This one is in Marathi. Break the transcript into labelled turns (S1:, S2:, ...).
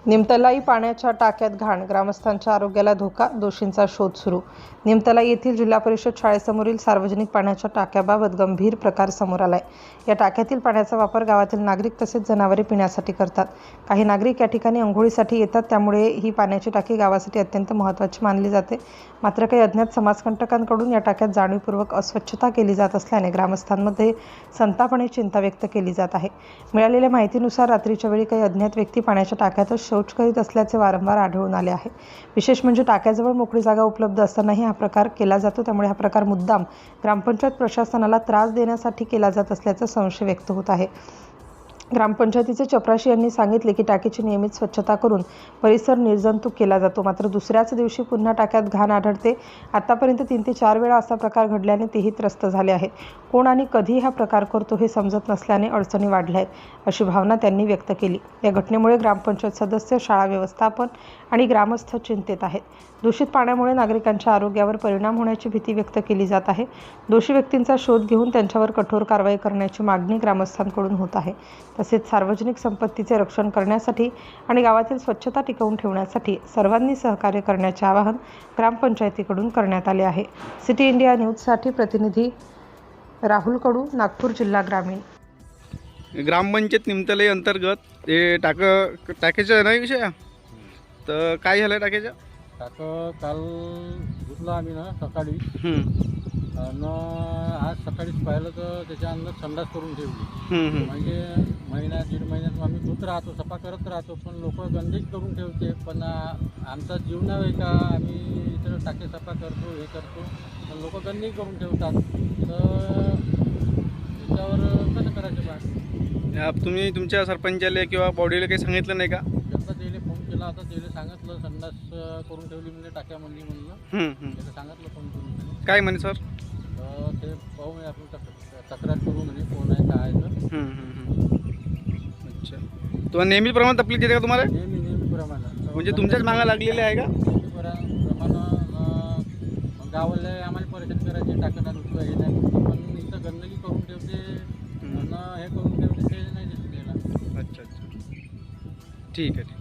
S1: निमतलाई पाण्याच्या टाक्यात घाण, ग्रामस्थांच्या आरोग्याला धोका, दोषींचा शोध सुरू. निमतलाई येथील जिल्हा परिषद शाळेसमोरील सार्वजनिक पाण्याच्या टाक्याबाबत गंभीर प्रकार समोर आलाय. या टाक्यातील पाण्याचा वापर गावातील नागरिक तसेच जनावरे पिण्यासाठी करतात. काही नागरिक या ठिकाणी अंघोळीसाठी येतात, त्यामुळे ही पाण्याची टाकी गावासाठी अत्यंत महत्त्वाची मानली जाते. मात्र काही अज्ञात समाजकंटकांकडून या टाक्यात जाणीवपूर्वक अस्वच्छता केली जात असल्याने ग्रामस्थांमध्ये संताप आणि चिंता व्यक्त केली जात आहे. मिळालेल्या माहितीनुसार रात्रीच्या वेळी काही अज्ञात व्यक्ती पाण्याच्या टाक्यातच शौच करीत असल्याचे वारंवार आढळून आले आहे. विशेष म्हणजे टाक्याजवळ मोकळी जागा उपलब्ध असतानाही हा प्रकार केला जातो. त्यामुळे हा प्रकार मुद्दाम ग्रामपंचायत प्रशासनाला त्रास देण्यासाठी केला जात असल्याचा संशय व्यक्त होत आहे. ग्रामपंचायतीचे चपराशी यांनी सांगितले की टाकीची नियमित स्वच्छता करून परिसर निर्जंतुक केला जातो. मात्र दुसऱ्याच दिवशी पुन्हा टाक्यात घाण आढळते. आतापर्यंत 3 ते 4 वेळा असा प्रकार घडल्याने तेही त्रस्त झाले आहेत. कोण आणि कधी हा प्रकार करतो हे समजत नसल्याने अडचणी वाढल्या आहेत, अशी भावना त्यांनी व्यक्त केली. या घटनेमुळे ग्रामपंचायत सदस्य, शाळा व्यवस्थापन आणि ग्रामस्थ चिंतेत आहेत. दूषित पाण्यामुळे नागरिकांच्या आरोग्यावर परिणाम होण्याची भीती व्यक्त केली जात आहे. दोषी व्यक्तींचा शोध घेऊन त्यांच्यावर कठोर कारवाई करण्याची मागणी ग्रामस्थांकडून होत आहे. तसेच सार्वजनिक संपत्तीचे रक्षण करण्यासाठी आणि गावातील स्वच्छता टिकवून ठेवण्यासाठी सर्वांनी सहकार्य करण्याचे आवाहन ग्रामपंचायतीकडून करण्यात आले आहे. सिटी इंडिया न्यूजसाठी प्रतिनिधी राहुल कडू, नागपूर जिल्हा ग्रामीण.
S2: ग्रामपंचायत निमतलाई अंतर्गत हे टाक्याचं नाही विषय, तर काय झालं टाक्याच्या?
S3: काल धुतलं आम्ही ना सकाळी, आणि आज सकाळीच पाहिलं तर त्याच्या अंदर संडास करून ठेवली. म्हणजे महिना 1.5 महिन्यात आम्ही धुत राहतो, सफा करत राहतो, पण लोक गंदगी करून ठेवते. पण आमचा जीव नाही का, आम्ही इथं टाके सफा करतो, हे करतो, पण लोक गंदगी करून ठेवतात. तर त्याच्यावर कसं करायचं बा?
S2: तुम्ही तुमच्या सरपंचाला किंवा बॉडीला काही सांगितलं नाही का?
S3: जनता त्याला फोन केला होता, त्याला सांगितलं संडास करून ठेवली म्हणजे टाक्यामध्ये म्हणलं. त्याला सांगितलं फोन करून.
S2: काय म्हणे सर?
S3: ते पाहू म्हणे, आपण तक्रार करू म्हणे, कोण आहे काय तर.
S2: अच्छा, तुम्हाला नेहमीप्रमाणे तकलीफ देते का तुम्हाला?
S3: नेहमीप्रमाणे
S2: म्हणजे तुमच्याच मागा लागलेले आहे का?
S3: नेहमीप्रमाणे गावाला आम्हाला परेशान करायचे, टाकणं नुसतं हे नाही, पण नुसतं गंदगी करून ठेवते, हे करून ठेवते, ते नाही दिसते.
S2: अच्छा, ठीक आहे.